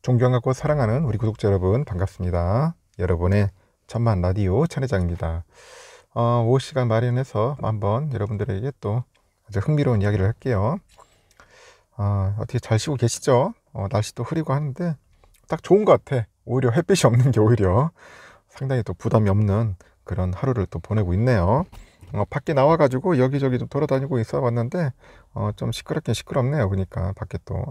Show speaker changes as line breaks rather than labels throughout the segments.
존경하고 사랑하는 우리 구독자 여러분 반갑습니다. 여러분의 천만 라디오 천회장입니다. 5시간 마련해서 한번 여러분들에게 또 아주 흥미로운 이야기를 할게요. 어떻게 잘 쉬고 계시죠? 날씨도 흐리고 하는데 딱 좋은 것 같아. 오히려 햇빛이 없는 게 오히려 상당히 또 부담이 없는 그런 하루를 또 보내고 있네요. 밖에 나와가지고 여기저기 좀 돌아다니고 있어 봤는데 좀 시끄럽긴 시끄럽네요. 그러니까 밖에 또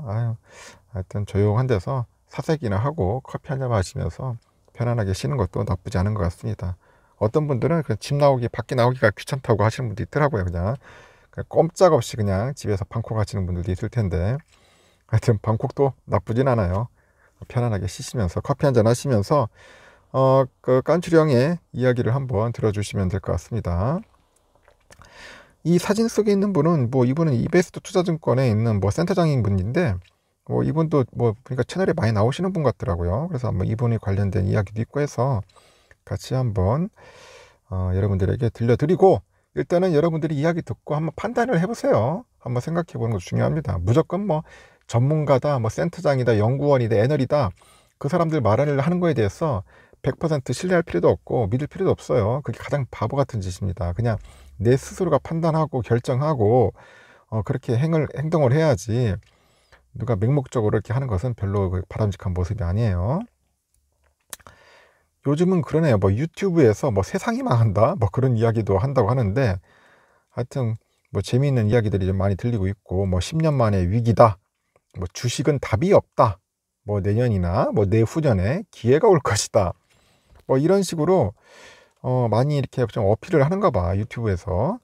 하여튼 조용한 데서 사색이나 하고 커피 한잔 마시면서 편안하게 쉬는 것도 나쁘지 않은 것 같습니다. 어떤 분들은 집 나오기 밖에 나오기가 귀찮다고 하시는 분도 있더라고요. 그냥 꼼짝없이 그냥 집에서 방콕 하시는 분들도 있을 텐데 하여튼 방콕도 나쁘진 않아요. 편안하게 쉬시면서 커피 한잔 하시면서 그 깐추령의 이야기를 한번 들어주시면 될 것 같습니다. 이 사진 속에 있는 분은 이분은 이베스트 투자증권에 있는 센터장인 분인데 이분도 그러니까 채널에 많이 나오시는 분 같더라고요. 그래서 한번 이분이 관련된 이야기도 있고 해서 같이 한번 여러분들에게 들려드리고, 일단은 여러분들이 이야기 듣고 한번 판단을 해보세요. 한번 생각해 보는 것도 중요합니다. 무조건 전문가다, 센터장이다, 연구원이다, 애널이다, 그 사람들 말을 하는 거에 대해서 100% 신뢰할 필요도 없고 믿을 필요도 없어요. 그게 가장 바보 같은 짓입니다. 그냥 내 스스로가 판단하고 결정하고 그렇게 행동을 해야지, 누가 맹목적으로 이렇게 하는 것은 별로 바람직한 모습이 아니에요. 요즘은 그러네요. 유튜브에서 세상이 망한다 그런 이야기도 한다고 하는데, 하여튼 재미있는 이야기들이 좀 많이 들리고 있고, 10년 만에 위기다, 주식은 답이 없다, 내년이나 내후년에 기회가 올 것이다, 이런 식으로 많이 이렇게 좀 어필을 하는가 봐, 유튜브에서.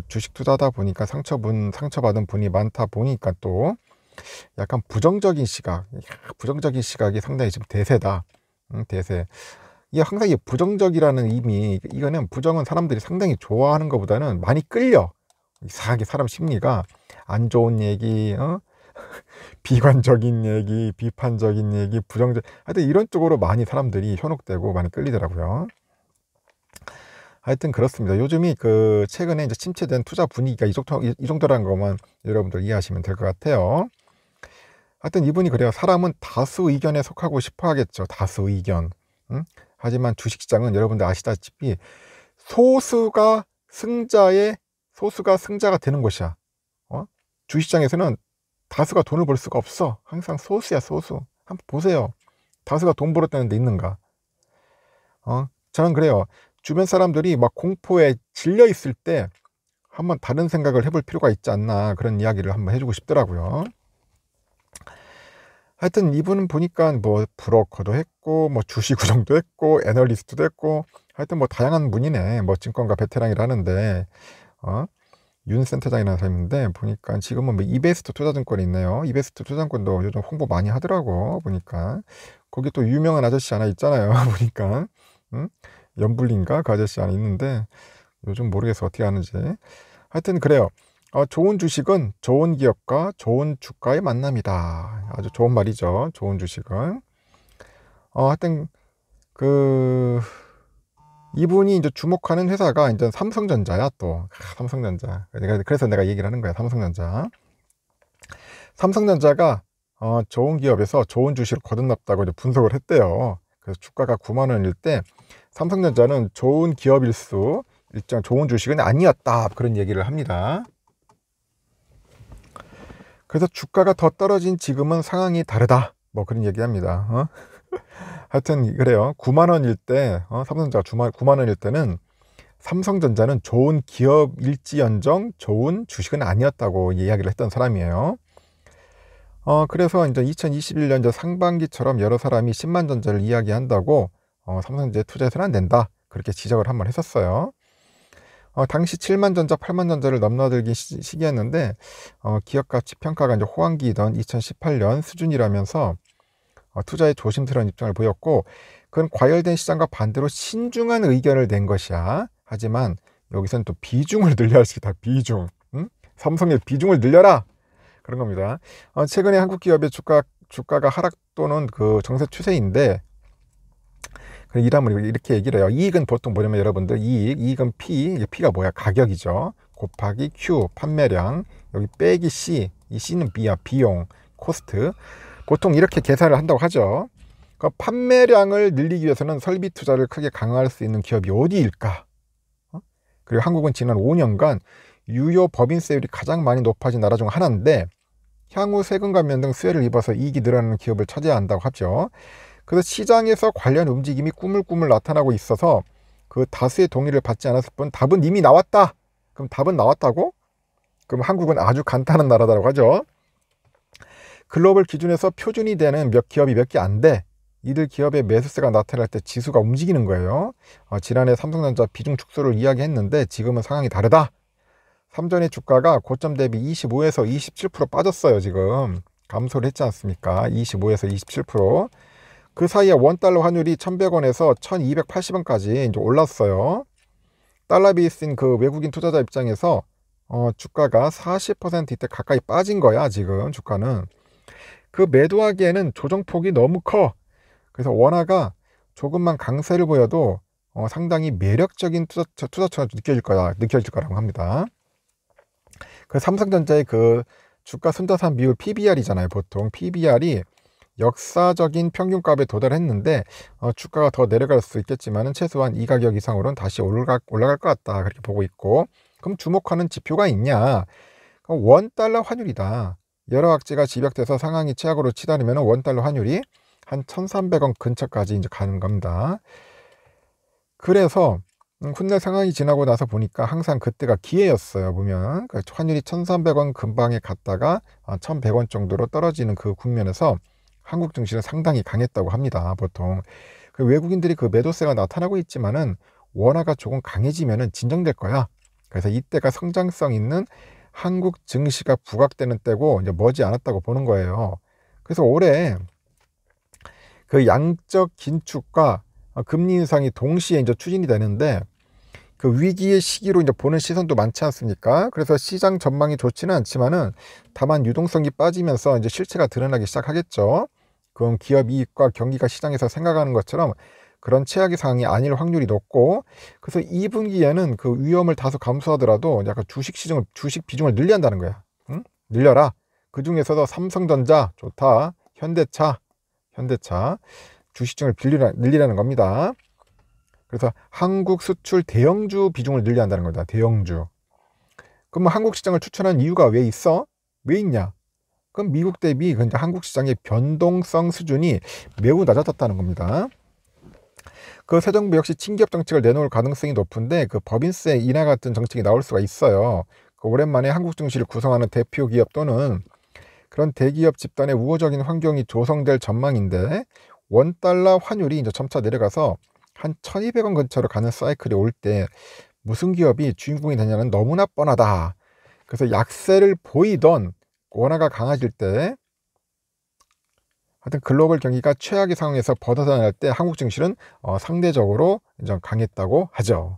주식 투자하다 보니까 상처받은 분이 많다 보니까 또 약간 부정적인 시각이 상당히 지금 대세다. 대세. 이게 항상 부정적이라는 의미, 이거는 부정은 사람들이 상당히 좋아하는 것보다는 많이 끌려. 이상하게 사람 심리가 안 좋은 얘기, 비관적인 얘기, 비판적인 얘기, 하여튼 이런 쪽으로 많이 사람들이 현혹되고 많이 끌리더라고요. 하여튼 그렇습니다. 요즘이 최근에 이제 침체된 투자 분위기가 이 정도라는 것만 여러분들 이해하시면 될 것 같아요. 하여튼 이분이 그래요. 사람은 다수 의견에 속하고 싶어 하겠죠. 다수 의견. 하지만 주식시장은 여러분들 아시다시피 소수가 승자가 되는 곳이야. 주식시장에서는 다수가 돈을 벌 수가 없어. 항상 소수야, 소수. 한번 보세요. 다수가 돈 벌었다는 데 있는가? 저는 그래요. 주변 사람들이 공포에 질려 있을 때 한번 다른 생각을 해볼 필요가 있지 않나, 그런 이야기를 한번 해주고 싶더라고요. 하여튼 이분은 보니까 브로커도 했고 주식 구정도 했고 애널리스트도 했고, 하여튼 다양한 분이네. 증권가 베테랑이라는데 윤 센터장이라는 사람인데, 보니까 지금은 이베스트 투자증권이 있네요. 이베스트 투자증권도 요즘 홍보 많이 하더라고. 보니까 거기 또 유명한 아저씨 하나 있잖아요. 보니까 연불린가 그 아저씨 하나 있는데, 요즘 모르겠어 어떻게 하는지. 하여튼 그래요. 좋은 주식은 좋은 기업과 좋은 주가의 만남이다. 아주 좋은 말이죠. 좋은 주식은. 하여튼 이분이 이제 주목하는 회사가 이제 삼성전자야. 또 삼성전자. 그래서 내가 얘기를 하는 거야. 삼성전자가 좋은 기업에서 좋은 주식을 거듭났다고 이제 분석을 했대요. 그래서 주가가 9만 원일 때 삼성전자는 좋은 기업일수 일정 좋은 주식은 아니었다, 그런 얘기를 합니다. 그래서 주가가 더 떨어진 지금은 상황이 다르다, 그런 얘기합니다. 하여튼 그래요. 9만 원일 때 삼성전자가 9만 원일 때는 삼성전자는 좋은 기업일지언정 좋은 주식은 아니었다고 이야기를 했던 사람이에요. 그래서 이제 2021년 상반기처럼 여러 사람이 10만 전자를 이야기한다고 삼성전자에 투자해서는 안 된다, 그렇게 지적을 한번 했었어요. 당시 7만 전자, 8만 전자를 넘나들긴 시기였는데 기업 가치 평가가 이제 호황기이던 2018년 수준이라면서 투자에 조심스러운 입장을 보였고, 그건 과열된 시장과 반대로 신중한 의견을 낸 것이야. 하지만 여기서는 또 비중을 늘려야 할 수 있다. 비중. 삼성의 비중을 늘려라, 그런 겁니다. 최근에 한국 기업의 주가가 하락 또는 정세 추세인데, 이라면 이렇게 얘기를 해요. 이익은 보통 뭐냐면 여러분들, 이익은 P가 뭐야? 가격이죠. 곱하기 Q, 판매량, 여기 빼기 C, 이 C는 B야, 비용, 코스트. 보통 이렇게 계산을 한다고 하죠. 그 판매량을 늘리기 위해서는 설비 투자를 크게 강화할 수 있는 기업이 어디일까? 그리고 한국은 지난 5년간 유효 법인세율이 가장 많이 높아진 나라 중 하나인데 향후 세금 감면 등 수혜를 입어서 이익이 늘어나는 기업을 찾아야 한다고 하죠. 그래서 시장에서 관련 움직임이 꾸물꾸물 나타나고 있어서 그 다수의 동의를 받지 않았을 뿐 답은 이미 나왔다. 그럼 답은 나왔다고? 그럼 한국은 아주 간단한 나라라고 하죠. 글로벌 기준에서 표준이 되는 몇 기업이 몇 개 안 돼. 이들 기업의 매수세가 나타날 때 지수가 움직이는 거예요. 지난해 삼성전자 비중 축소를 이야기했는데 지금은 상황이 다르다. 삼전의 주가가 고점 대비 25에서 27% 빠졌어요. 지금 감소를 했지 않습니까? 25에서 27%. 그 사이에 원달러 환율이 1100원에서 1280원까지 이제 올랐어요. 달러 베이스인 그 외국인 투자자 입장에서 주가가 40% 이때 가까이 빠진 거야. 지금 주가는. 그 매도하기에는 조정폭이 너무 커. 그래서 원화가 조금만 강세를 보여도 상당히 매력적인 투자처럼 느껴질 거라고 합니다. 그 삼성전자의 그 주가 순자산 비율 PBR이잖아요. 보통 PBR이 역사적인 평균값에 도달했는데 주가가 더 내려갈 수 있겠지만 최소한 이 가격 이상으로는 다시 올라갈 것 같다. 그렇게 보고 있고, 그럼 주목하는 지표가 있냐? 원달러 환율이다. 여러 악재가 집약돼서 상황이 최악으로 치달으면 원달러 환율이 한 1300원 근처까지 이제 가는 겁니다. 그래서 훗날 상황이 지나고 나서 보니까 항상 그때가 기회였어요. 보면 환율이 1300원 근방에 갔다가 1100원 정도로 떨어지는 그 국면에서 한국 증시는 상당히 강했다고 합니다. 보통 그 외국인들이 그 매도세가 나타나고 있지만은 원화가 조금 강해지면은 진정될 거야. 그래서 이때가 성장성 있는 한국 증시가 부각되는 때고 이제 머지 않았다고 보는 거예요. 그래서 올해 그 양적 긴축과 금리 인상이 동시에 이제 추진이 되는데 그 위기의 시기로 이제 보는 시선도 많지 않습니까? 그래서 시장 전망이 좋지는 않지만은 다만 유동성이 빠지면서 이제 실체가 드러나기 시작하겠죠. 그건 기업 이익과 경기가 시장에서 생각하는 것처럼 그런 최악의 상황이 아닐 확률이 높고, 그래서 2분기에는 그 위험을 다소 감수하더라도 약간 주식 비중을 늘린다는 거야. 응? 늘려라. 그 중에서도 삼성전자 좋다. 현대차 주식증을 늘리라는 겁니다. 그래서 한국 수출 대형주 비중을 늘려야 한다는 거다. 대형주. 그럼 뭐 한국 시장을 추천한 이유가 왜 있어? 왜 있냐? 그럼 미국 대비 한국 시장의 변동성 수준이 매우 낮아졌다는 겁니다. 그 새 정부 역시 친기업 정책을 내놓을 가능성이 높은데 그 법인세 인하 같은 정책이 나올 수가 있어요. 그 오랜만에 한국 증시를 구성하는 대표 기업 또는 그런 대기업 집단의 우호적인 환경이 조성될 전망인데 원달러 환율이 이제 점차 내려가서 한 1200원 근처로 가는 사이클이 올 때 무슨 기업이 주인공이 되냐는 너무나 뻔하다. 그래서 약세를 보이던 원화가 강해질 때 하여튼 글로벌 경기가 최악의 상황에서 벗어날 때 한국 증시는 상대적으로 이제 강했다고 하죠.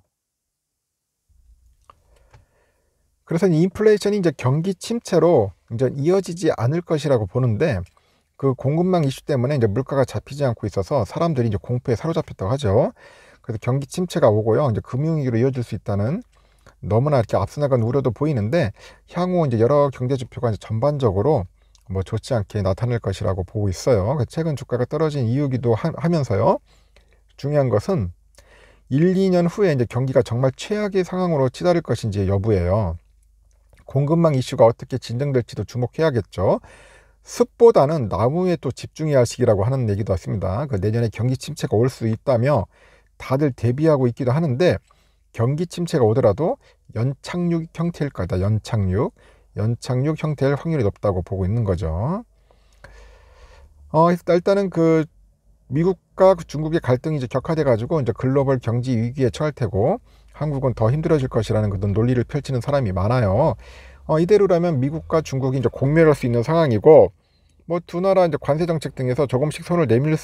그래서 인플레이션이 이제 경기 침체로 이제 이어지지 않을 것이라고 보는데 그 공급망 이슈 때문에 이제 물가가 잡히지 않고 있어서 사람들이 이제 공포에 사로잡혔다고 하죠. 그래서 경기 침체가 오고요. 이제 금융위기로 이어질 수 있다는 너무나 이렇게 앞서 나간 우려도 보이는데 향후 이제 여러 경제 지표가 이제 전반적으로 뭐 좋지 않게 나타날 것이라고 보고 있어요. 최근 주가가 떨어진 이유기도 하면서요. 중요한 것은 1, 2년 후에 이제 경기가 정말 최악의 상황으로 치달을 것인지 여부예요. 공급망 이슈가 어떻게 진정될지도 주목해야겠죠. 숲보다는 나무에 또 집중해야 할 시기라고 하는 얘기도 왔습니다. 그 내년에 경기 침체가 올 수 있다며 다들 대비하고 있기도 하는데 경기 침체가 오더라도 연착륙 형태일 거다. 연착륙 형태일 확률이 높다고 보고 있는 거죠. 일단은 그 미국과 중국의 갈등이 이제 격화돼 가지고 이제 글로벌 경제 위기에 처할 테고 한국은 더 힘들어질 것이라는 그런 논리를 펼치는 사람이 많아요. 이대로라면 미국과 중국이 이제 공멸할 수 있는 상황이고 뭐 두 나라 이제 관세 정책 등에서 조금씩 손을 내밀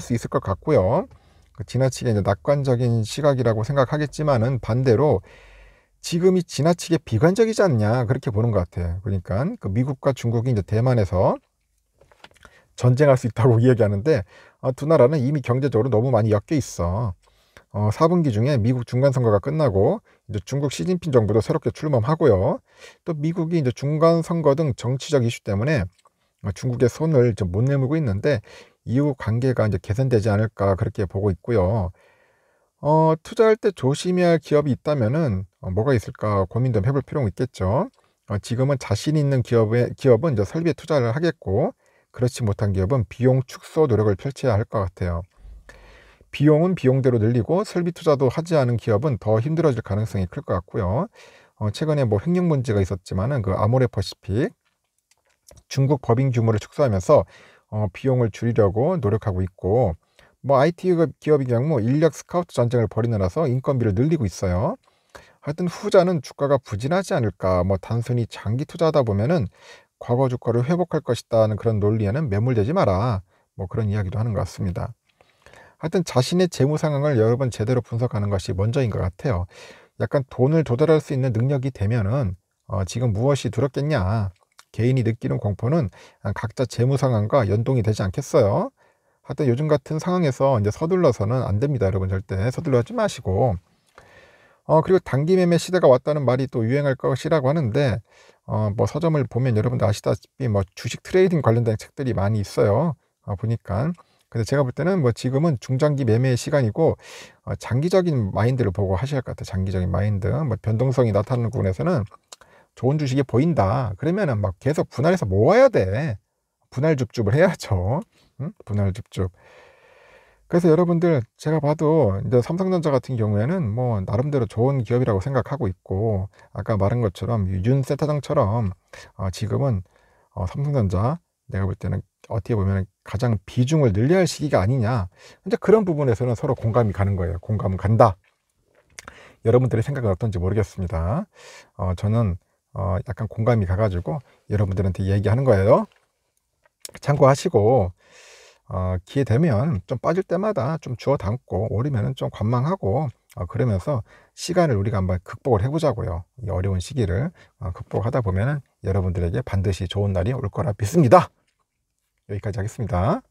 수 있을 것 같고요. 지나치게 이제 낙관적인 시각이라고 생각하겠지만은 반대로 지금이 지나치게 비관적이지 않냐 그렇게 보는 것 같아요. 그러니까 그 미국과 중국이 이제 대만에서 전쟁할 수 있다고 이야기하는데 두 나라는 이미 경제적으로 너무 많이 엮여 있어. 4분기 중에 미국 중간선거가 끝나고 이제 중국 시진핑 정부도 새롭게 출범하고요. 또 미국이 이제 중간선거 등 정치적 이슈 때문에 중국의 손을 좀 못 내밀고 있는데 이후 관계가 이제 개선되지 않을까 그렇게 보고 있고요. 투자할 때 조심해야 할 기업이 있다면은 뭐가 있을까 고민 좀 해볼 필요가 있겠죠. 지금은 자신 있는 기업은 이제 설비에 투자를 하겠고, 그렇지 못한 기업은 비용 축소 노력을 펼쳐야 할 것 같아요. 비용은 비용대로 늘리고 설비 투자도 하지 않은 기업은 더 힘들어질 가능성이 클 것 같고요. 최근에 뭐 횡령 문제가 있었지만은 그 아모레퍼시픽 중국 법인 규모를 축소하면서 비용을 줄이려고 노력하고 있고, 뭐 IT 기업의 경우 인력 스카우트 전쟁을 벌이느라서 인건비를 늘리고 있어요. 하여튼 후자는 주가가 부진하지 않을까, 뭐 단순히 장기 투자하다 보면은 과거 주가를 회복할 것이다는 그런 논리에는 매몰되지 마라, 뭐 그런 이야기도 하는 것 같습니다. 하여튼 자신의 재무 상황을 여러 번 제대로 분석하는 것이 먼저인 것 같아요. 약간 돈을 조달할 수 있는 능력이 되면은 지금 무엇이 두렵겠냐, 개인이 느끼는 공포는 각자 재무 상황과 연동이 되지 않겠어요. 하여튼 요즘 같은 상황에서 이제 서둘러서는 안 됩니다. 여러분 절대 서둘러지 마시고, 그리고 단기 매매 시대가 왔다는 말이 또 유행할 것이라고 하는데, 뭐 서점을 보면 여러분들 아시다시피 뭐 주식 트레이딩 관련된 책들이 많이 있어요. 보니까. 근데 제가 볼 때는 뭐 지금은 중장기 매매의 시간이고, 장기적인 마인드를 보고 하셔야 할 것 같아요. 장기적인 마인드. 뭐 변동성이 나타나는 부분에서는 좋은 주식이 보인다, 그러면은 막 계속 분할해서 모아야 돼. 분할줍줍을 해야죠. 응? 분할줍줍. 그래서 여러분들 제가 봐도 이제 삼성전자 같은 경우에는 뭐 나름대로 좋은 기업이라고 생각하고 있고, 아까 말한 것처럼 윤 센터장처럼 지금은 삼성전자 내가 볼 때는 어떻게 보면 가장 비중을 늘려야 할 시기가 아니냐, 이제 그런 부분에서는 서로 공감이 가는 거예요. 공감은 간다. 여러분들의 생각은 어떤지 모르겠습니다. 저는 약간 공감이 가가지고 여러분들한테 얘기하는 거예요. 참고하시고, 기회 되면 좀 빠질 때마다 좀 주워 담고, 오르면은 좀 관망하고, 그러면서 시간을 우리가 한번 극복을 해보자고요. 이 어려운 시기를 극복하다 보면은 여러분들에게 반드시 좋은 날이 올 거라 믿습니다. 여기까지 하겠습니다.